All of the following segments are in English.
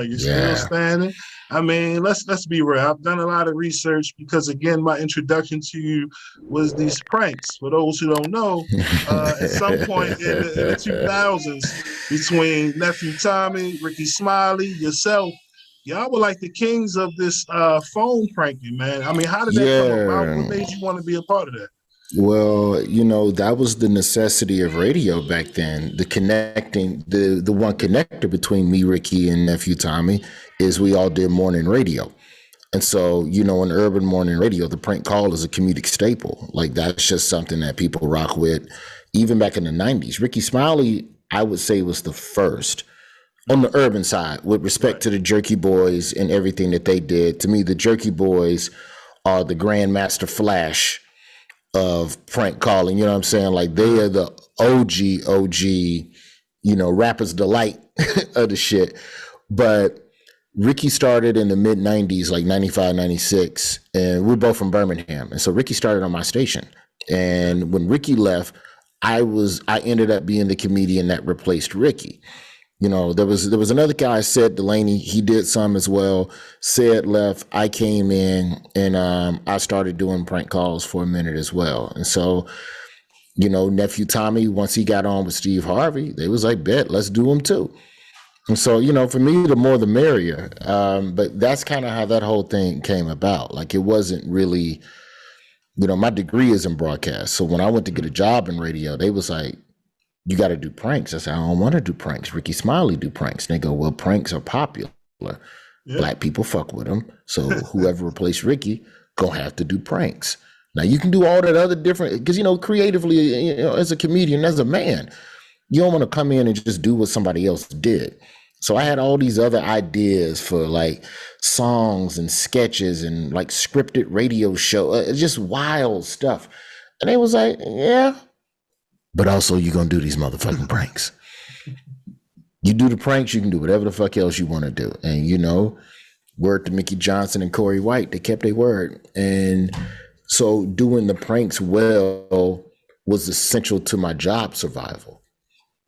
Like you're still Yeah. standing. I mean, let's be real. I've done a lot of research because again, my introduction to you was these pranks. For those who don't know, at some point in the 2000s, between nephew Tommy, Rickey Smiley, yourself, y'all were like the kings of this phone pranking, man. I mean, how did that come about? What Yeah. made you want to be a part of that? Well, that was the necessity of radio back then. The connecting, the one connector between me, Ricky, and nephew Tommy is we all did morning radio. And so, in urban morning radio, the prank call is a comedic staple. Like that's just something that people rock with. Even back in the 90s, Rickey Smiley, I would say, was the first on the urban side with respect Right. to the Jerky Boys and everything that they did. To me, the Jerky Boys are the Grandmaster Flash of prank calling. You know what I'm saying? Like they are the OG, rappers delight of the shit. But Ricky started in the mid 90s, like 95, 96, and we're both from Birmingham. And so Ricky started on my station. And when Ricky left, I ended up being the comedian that replaced Ricky. There was another guy, Sid Delaney. He did some as well. Sid left. I came in and I started doing prank calls for a minute as well. And so, nephew Tommy, once he got on with Steve Harvey, they was like, bet, let's do him too. And so, for me, the more the merrier. But that's kind of how that whole thing came about. Like it wasn't really, my degree is in broadcast. So when I went to get a job in radio, they was like, you got to do pranks. I said, I don't want to do pranks. Rickey Smiley do pranks. And they go, well, pranks are popular. Yeah. Black people fuck with them. So whoever replaced Ricky gonna have to do pranks. Now you can do all that other different, because, creatively, as a comedian, as a man, you don't want to come in and just do what somebody else did. So I had all these other ideas for like songs and sketches and like scripted radio show, just wild stuff. And they was like, yeah, but also you're going to do these motherfucking pranks. You do the pranks, you can do whatever the fuck else you want to do. And, word to Mickey Johnson and Corey White, they kept their word. And so doing the pranks well was essential to my job survival.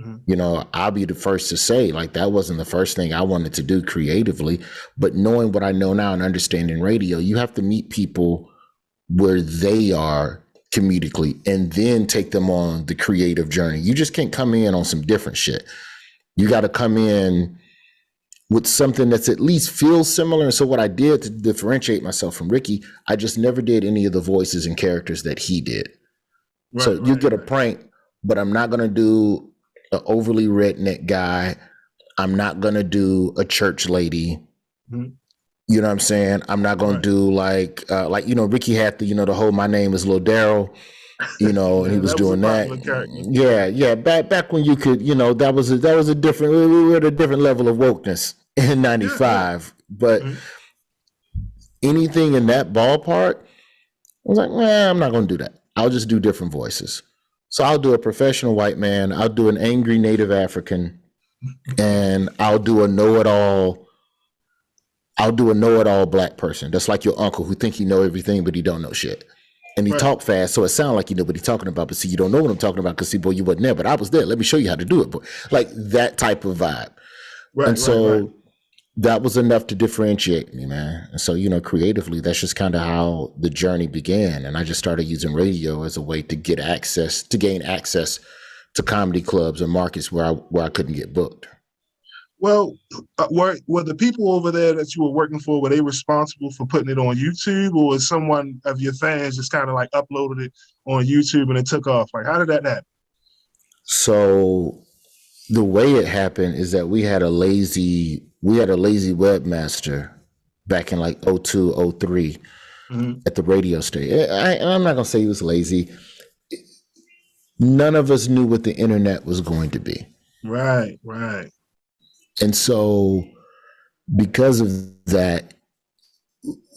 Mm-hmm. I'll be the first to say, like, that wasn't the first thing I wanted to do creatively. But knowing what I know now and understanding radio, you have to meet people where they are comedically and then take them on the creative journey. You just can't come in on some different shit. You got to come in with something that's at least feels similar. And so what I did to differentiate myself from Ricky, I just never did any of the voices and characters that he did. Right, so you get a prank, but I'm not going to do an overly redneck guy. I'm not going to do a church lady. Mm-hmm. You know what I'm saying? I'm not going to do like Ricky had the whole "my name is Lil Daryl," and he was doing that. Yeah. Back when you could, that was a different. We were at a different level of wokeness in '95. But anything in that ballpark, I was like, I'm not going to do that. I'll just do different voices. So I'll do a professional white man. I'll do an angry Native African, and I'll do a know-it-all. I'll do a know-it-all black person. That's like your uncle who think he know everything, but he don't know shit. And he talk fast, so it sounds like you know what he's talking about. But see, you don't know what I'm talking about because, see, boy, you wasn't there. But I was there. Let me show you how to do it. Boy. Like that type of vibe. And so that was enough to differentiate me, man. And so, creatively, that's just kind of how the journey began. And I just started using radio as a way to gain access to comedy clubs and markets where I couldn't get booked. Well, were the people over there that you were working for, were they responsible for putting it on YouTube, or was someone of your fans just kind of like uploaded it on YouTube and it took off? Like, how did that happen? So the way it happened is that we had a lazy webmaster back in like 02, 03 at the radio station. I'm not going to say he was lazy. None of us knew what the internet was going to be. Right. And so because of that,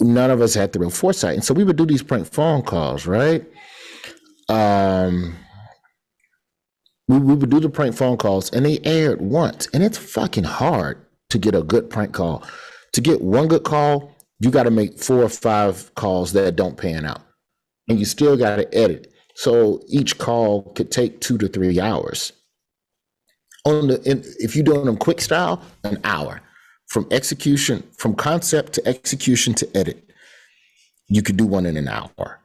none of us had the real foresight. And so we would do these prank phone calls, right? We would do the prank phone calls and they aired once. And it's fucking hard to get a good prank call. To get one good call, you got to make 4 or 5 calls that don't pan out. And you still got to edit. So each call could take 2 to 3 hours. If you're doing them quick style, an hour. from concept to execution to edit, you could do one in an hour.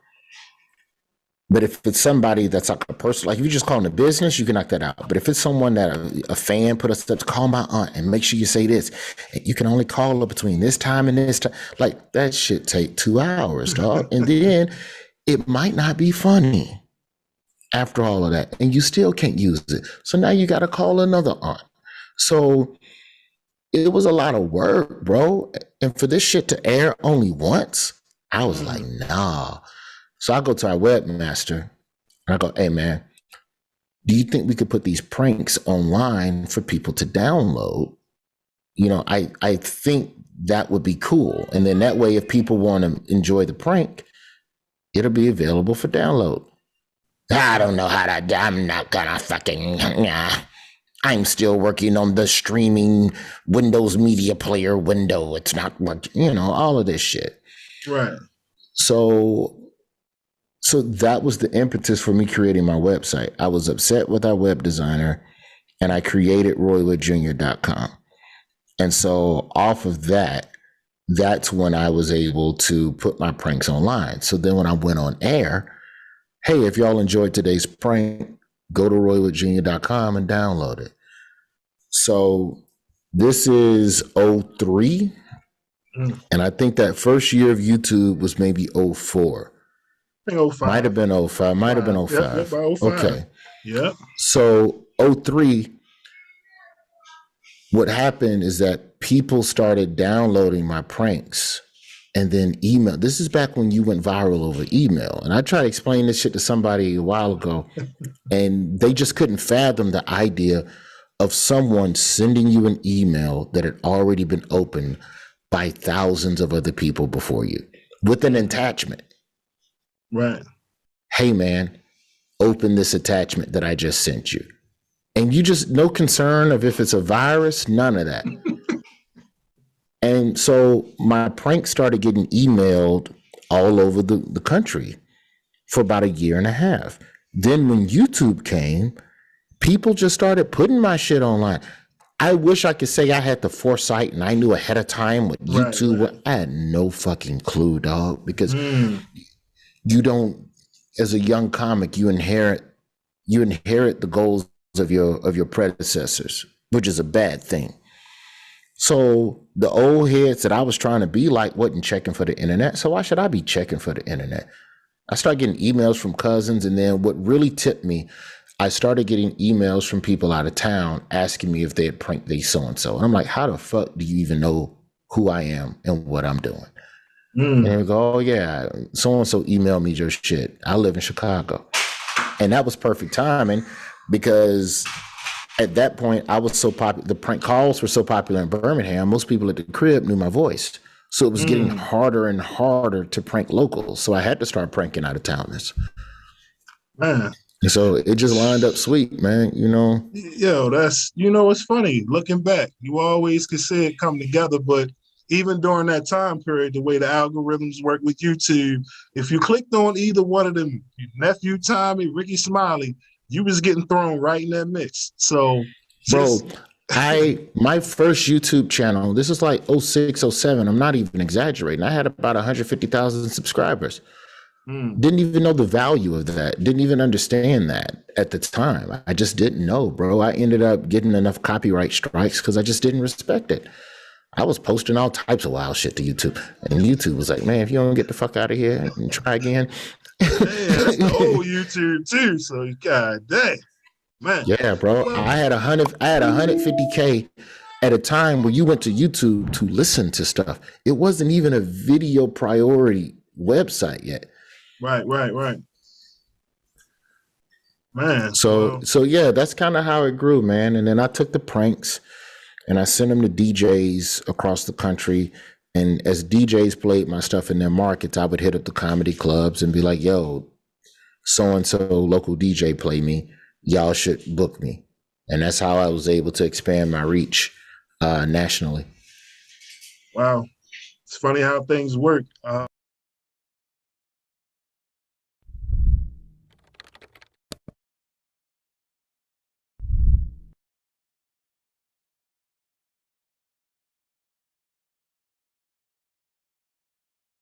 But if it's somebody that's like a person, like if you just call them a business, you can knock that out. But if it's someone that a fan put us up to, call my aunt and make sure you say this, you can only call her between this time and this time. Like that shit take 2 hours, dog. And then it might not be funny after all of that, and you still can't use it. So now you got to call another aunt. So it was a lot of work, bro. And for this shit to air only once, I was like, nah. So I go to our webmaster and I go, hey man, do you think we could put these pranks online for people to download? You know, I think that would be cool. And then that way, if people want to enjoy the prank, it'll be available for download. I don't know how to, I'm not gonna fucking, I'm still working on the streaming Windows Media Player window. It's not working, you know, all of this shit. Right. So that was the impetus for me creating my website. I was upset with our web designer and I created roywoodjr.com. And so off of that, that's when I was able to put my pranks online. So then when I went on air, hey, if y'all enjoyed today's prank, go to roywoodjr.com and download it. So this is 03. And I think that first year of YouTube was maybe 04. I think 05. Might have been 05. Might have been 05. Yep, 05. Okay. Yep. So 03, what happened is that people started downloading my pranks and then email. This is back when you went viral over email. And I tried to explain this shit to somebody a while ago, and they just couldn't fathom the idea of someone sending you an email that had already been opened by thousands of other people before you with an attachment. Right. Hey man, open this attachment that I just sent you. And you just, no concern of if it's a virus, none of that. And so my prank started getting emailed all over the country for about a year and a half. Then when YouTube came, people just started putting my shit online. I wish I could say I had the foresight and I knew ahead of time what YouTube was. I had no fucking clue, dog, because you don't, as a young comic, you inherit the goals of your predecessors, which is a bad thing. So the old heads that I was trying to be like wasn't checking for the internet. So why should I be checking for the internet? I started getting emails from cousins, and then what really tipped me, I started getting emails from people out of town asking me if they had pranked they so-and-so. And I'm like, how the fuck do you even know who I am and what I'm doing? And they go, oh yeah, so-and-so emailed me your shit. I live in Chicago. And that was perfect timing because at that point I was so popular, the prank calls were so popular in Birmingham, most people at the crib knew my voice. So it was getting harder and harder to prank locals. So I had to start pranking out of towners. Man. And so it just lined up sweet, man, you know. Yo, that's, you know, it's funny. Looking back, you always could see it come together, but even during that time period, the way the algorithms work with YouTube, if you clicked on either one of them, nephew Tommy, Rickey Smiley, you was getting thrown right in that mix. So, bro, my first YouTube channel, this is like 06, 07. I'm not even exaggerating. I had about 150,000 subscribers. Didn't even know the value of that. Didn't even understand that at the time. I just didn't know, bro. I ended up getting enough copyright strikes because I just didn't respect it. I was posting all types of wild shit to YouTube. And YouTube was like, man, if you don't get the fuck out of here and try again. Yeah, that's the old YouTube too. So god dang. Man. Yeah, bro. I had 150K at a time where you went to YouTube to listen to stuff. It wasn't even a video priority website yet. Right. Man. So yeah, that's kind of how it grew, man. And then I took the pranks and I sent them to DJs across the country. And as DJs played my stuff in their markets, I would hit up the comedy clubs and be like, yo, so-and-so local DJ play me. Y'all should book me. And that's how I was able to expand my reach nationally. Wow. It's funny how things work.